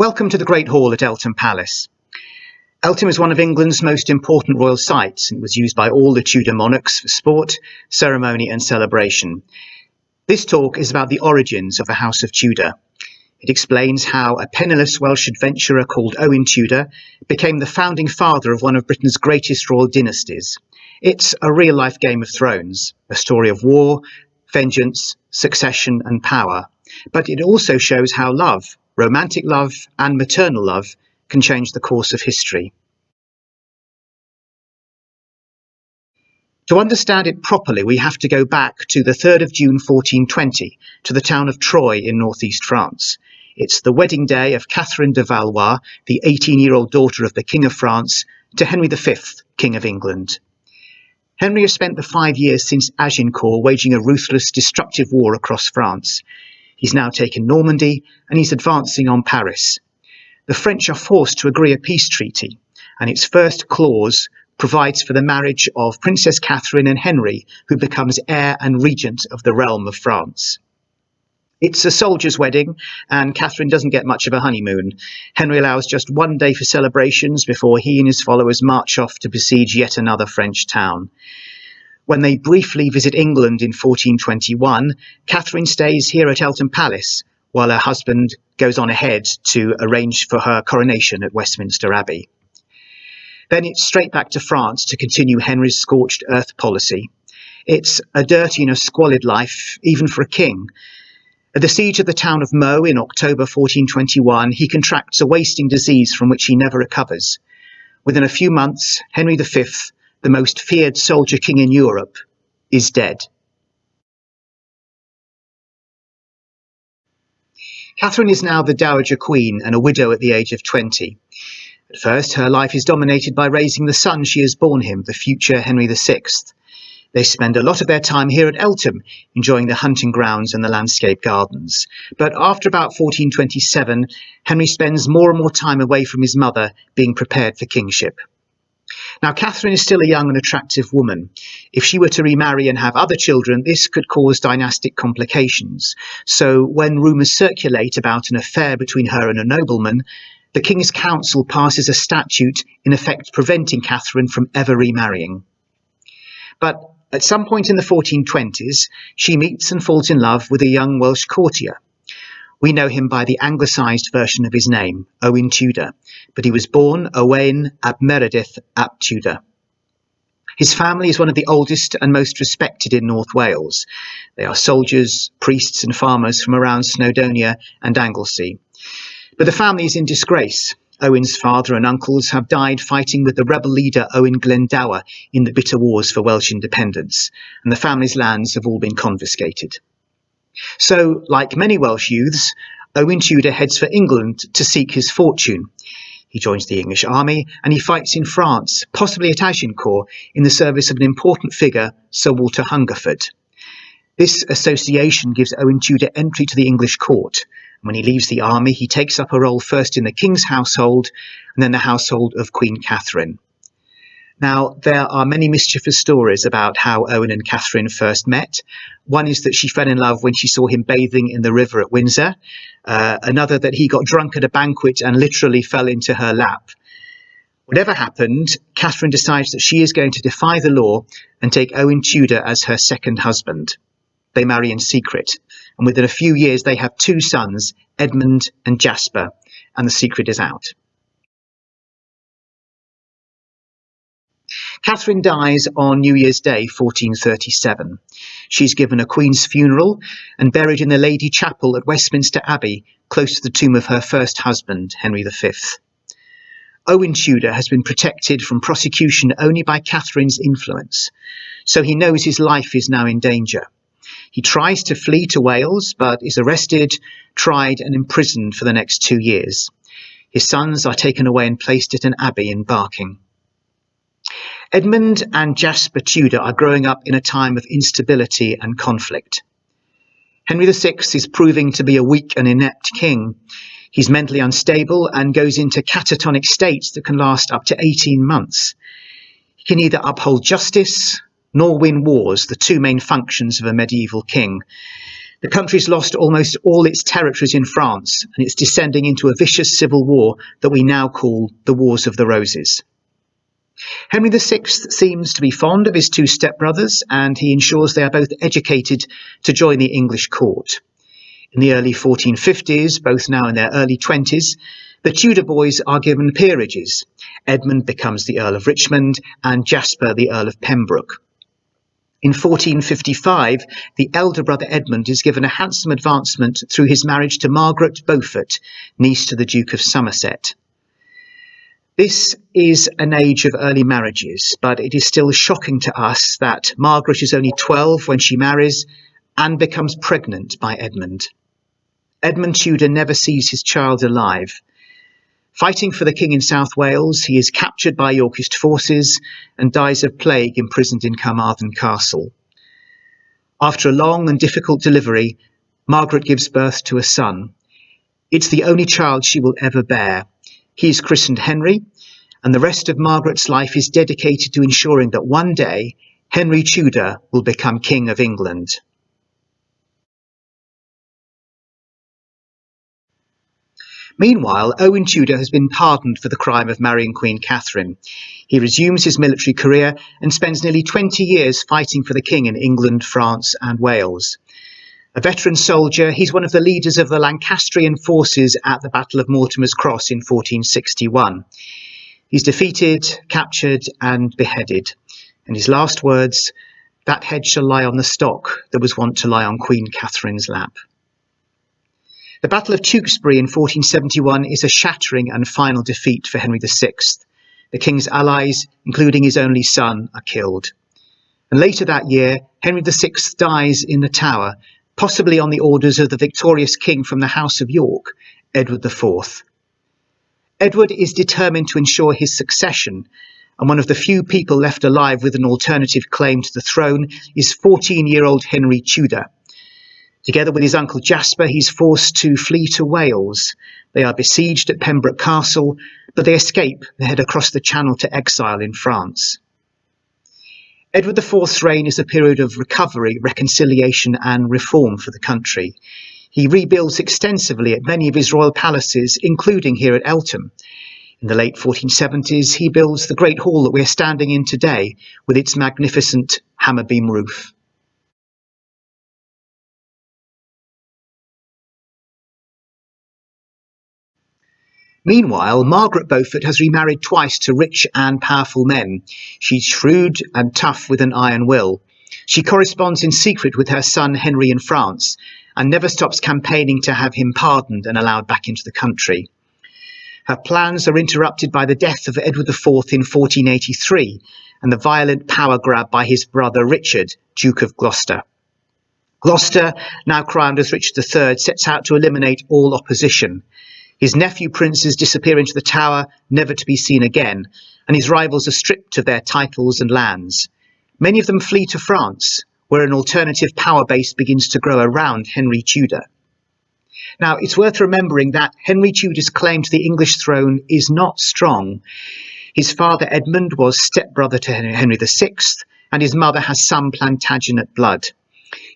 Welcome to the Great Hall at Eltham Palace. Eltham is one of England's most important royal sites and was used by all the Tudor monarchs for sport, ceremony and celebration. This talk is about the origins of the House of Tudor. It explains how a penniless Welsh adventurer called Owen Tudor became the founding father of one of Britain's greatest royal dynasties. It's a real-life Game of Thrones, a story of war, vengeance, succession and power. But it also shows how love, romantic love and maternal love, can change the course of history. To understand it properly, we have to go back to the 3rd of June 1420, to the town of Troyes in northeast France. It's the wedding day of Catherine de Valois, the 18-year-old daughter of the King of France, to Henry V, King of England. Henry has spent the 5 years since Agincourt waging a ruthless, destructive war across France. He's now taken Normandy and he's advancing on Paris. The French are forced to agree a peace treaty, and its first clause provides for the marriage of Princess Catherine and Henry, who becomes heir and regent of the realm of France. It's a soldier's wedding, and Catherine doesn't get much of a honeymoon. Henry allows just 1 day for celebrations before he and his followers march off to besiege yet another French town. When they briefly visit England in 1421, Catherine stays here at Eltham Palace, while her husband goes on ahead to arrange for her coronation at Westminster Abbey. Then it's straight back to France to continue Henry's scorched earth policy. It's a dirty and a squalid life, even for a king. At the siege of the town of Meaux in October 1421, he contracts a wasting disease from which he never recovers. Within a few months, Henry V, the most feared soldier king in Europe, is dead. Catherine is now the Dowager Queen and a widow at the age of 20. At first, her life is dominated by raising the son she has borne him, the future Henry VI. They spend a lot of their time here at Eltham, enjoying the hunting grounds and the landscape gardens. But after about 1427, Henry spends more and more time away from his mother, being prepared for kingship. Now, Catherine is still a young and attractive woman. If she were to remarry and have other children, this could cause dynastic complications. So when rumours circulate about an affair between her and a nobleman, the King's Council passes a statute in effect preventing Catherine from ever remarrying. But at some point in the 1420s, she meets and falls in love with a young Welsh courtier. We know him by the anglicised version of his name, Owen Tudor, but he was born Owain ap Meredith ap Tudor. His family is one of the oldest and most respected in North Wales. They are soldiers, priests and farmers from around Snowdonia and Anglesey. But the family is in disgrace. Owen's father and uncles have died fighting with the rebel leader Owen Glendower in the bitter wars for Welsh independence, and the family's lands have all been confiscated. So, like many Welsh youths, Owen Tudor heads for England to seek his fortune. He joins the English army and he fights in France, possibly at Agincourt, in the service of an important figure, Sir Walter Hungerford. This association gives Owen Tudor entry to the English court. When he leaves the army, he takes up a role first in the king's household and then the household of Queen Catherine. Now, there are many mischievous stories about how Owen and Catherine first met. One is that she fell in love when she saw him bathing in the river at Windsor. Another that he got drunk at a banquet and literally fell into her lap. Whatever happened, Catherine decides that she is going to defy the law and take Owen Tudor as her second husband. They marry in secret, and within a few years they have 2 sons, Edmund and Jasper, and the secret is out. Catherine dies on New Year's Day 1437. She's given a Queen's funeral and buried in the Lady Chapel at Westminster Abbey, close to the tomb of her first husband, Henry V. Owen Tudor has been protected from prosecution only by Catherine's influence, so he knows his life is now in danger. He tries to flee to Wales, but is arrested, tried and imprisoned for the next 2 years. His sons are taken away and placed at an abbey in Barking. Edmund and Jasper Tudor are growing up in a time of instability and conflict. Henry VI is proving to be a weak and inept king. He's mentally unstable and goes into catatonic states that can last up to 18 months. He can neither uphold justice nor win wars, the 2 main functions of a medieval king. The country's lost almost all its territories in France, and it's descending into a vicious civil war that we now call the Wars of the Roses. Henry VI seems to be fond of his two stepbrothers, and he ensures they are both educated to join the English court. In the early 1450s, both now in their early 20s, the Tudor boys are given peerages. Edmund becomes the Earl of Richmond and Jasper the Earl of Pembroke. In 1455, the elder brother Edmund is given a handsome advancement through his marriage to Margaret Beaufort, niece to the Duke of Somerset. This is an age of early marriages, but it is still shocking to us that Margaret is only 12 when she marries and becomes pregnant by Edmund. Edmund Tudor never sees his child alive. Fighting for the king in South Wales, he is captured by Yorkist forces and dies of plague imprisoned in Carmarthen Castle. After a long and difficult delivery, Margaret gives birth to a son. It's the only child she will ever bear. He is christened Henry, and the rest of Margaret's life is dedicated to ensuring that one day Henry Tudor will become King of England. Meanwhile, Owen Tudor has been pardoned for the crime of marrying Queen Catherine. He resumes his military career and spends nearly 20 years fighting for the king in England, France and Wales. A veteran soldier, he's one of the leaders of the Lancastrian forces at the Battle of Mortimer's Cross in 1461. He's defeated, captured and beheaded. And his last words, "That head shall lie on the stock that was wont to lie on Queen Catherine's lap." The Battle of Tewkesbury in 1471 is a shattering and final defeat for Henry VI. The king's allies, including his only son, are killed. And later that year, Henry VI dies in the Tower, possibly on the orders of the victorious king from the House of York, Edward IV. Edward is determined to ensure his succession, and one of the few people left alive with an alternative claim to the throne is 14-year-old Henry Tudor. Together with his uncle Jasper, he's forced to flee to Wales. They are besieged at Pembroke Castle, but they escape and head across the Channel to exile in France. Edward IV's reign is a period of recovery, reconciliation and reform for the country. He rebuilds extensively at many of his royal palaces, including here at Eltham. In the late 1470s, he builds the Great Hall that we're standing in today with its magnificent hammer beam roof. Meanwhile, Margaret Beaufort has remarried twice to rich and powerful men. She's shrewd and tough with an iron will. She corresponds in secret with her son Henry in France and never stops campaigning to have him pardoned and allowed back into the country. Her plans are interrupted by the death of Edward IV in 1483 and the violent power grab by his brother Richard, Duke of Gloucester. Gloucester, now crowned as Richard III, sets out to eliminate all opposition. His nephew princes disappear into the Tower, never to be seen again, and his rivals are stripped of their titles and lands. Many of them flee to France, where an alternative power base begins to grow around Henry Tudor. Now, it's worth remembering that Henry Tudor's claim to the English throne is not strong. His father Edmund was stepbrother to Henry VI, and his mother has some Plantagenet blood.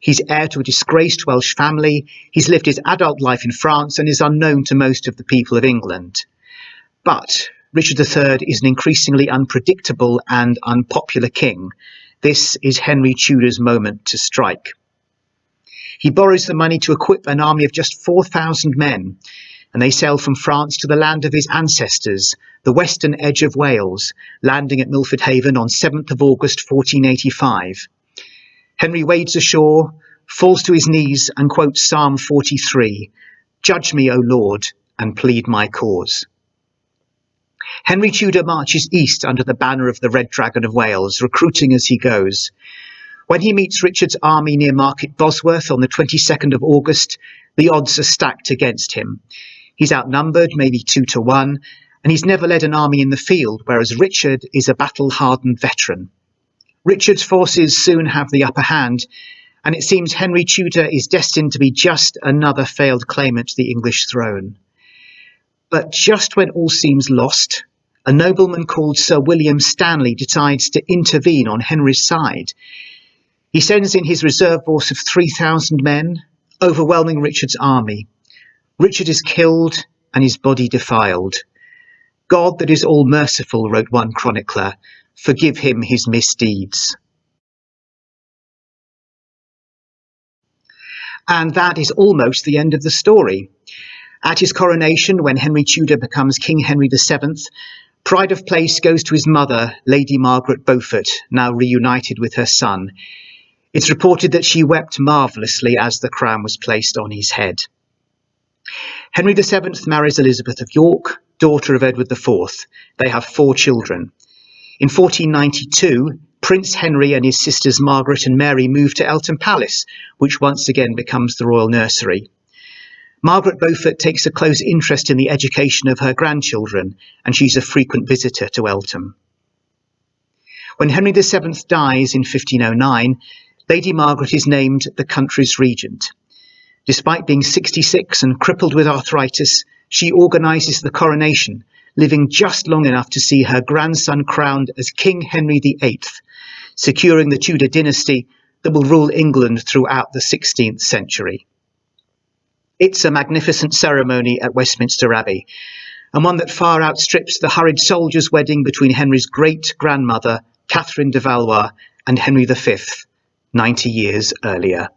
He's heir to a disgraced Welsh family, he's lived his adult life in France and is unknown to most of the people of England. But Richard III is an increasingly unpredictable and unpopular king. This is Henry Tudor's moment to strike. He borrows the money to equip an army of just 4,000 men, and they sail from France to the land of his ancestors, the western edge of Wales, landing at Milford Haven on 7th of August 1485. Henry wades ashore, falls to his knees and quotes Psalm 43, "Judge me, O Lord, and plead my cause." Henry Tudor marches east under the banner of the Red Dragon of Wales, recruiting as he goes. When he meets Richard's army near Market Bosworth on the 22nd of August, the odds are stacked against him. He's outnumbered, maybe 2-1, and he's never led an army in the field, whereas Richard is a battle-hardened veteran. Richard's forces soon have the upper hand, and it seems Henry Tudor is destined to be just another failed claimant to the English throne. But just when all seems lost, a nobleman called Sir William Stanley decides to intervene on Henry's side. He sends in his reserve force of 3,000 men, overwhelming Richard's army. Richard is killed and his body defiled. God that is all merciful, wrote one chronicler, forgive him his misdeeds. And that is almost the end of the story. At his coronation, when Henry Tudor becomes King Henry VII, pride of place goes to his mother, Lady Margaret Beaufort, now reunited with her son. It's reported that she wept marvellously as the crown was placed on his head. Henry VII marries Elizabeth of York, daughter of Edward IV. They have 4 children. In 1492, Prince Henry and his sisters Margaret and Mary move to Eltham Palace, which once again becomes the royal nursery. Margaret Beaufort takes a close interest in the education of her grandchildren, and she's a frequent visitor to Eltham. When Henry VII dies in 1509, Lady Margaret is named the country's regent. Despite being 66 and crippled with arthritis, she organises the coronation, living just long enough to see her grandson crowned as King Henry VIII, securing the Tudor dynasty that will rule England throughout the 16th century. It's a magnificent ceremony at Westminster Abbey, and one that far outstrips the hurried soldiers' wedding between Henry's great-grandmother, Catherine de Valois, and Henry V, 90 years earlier.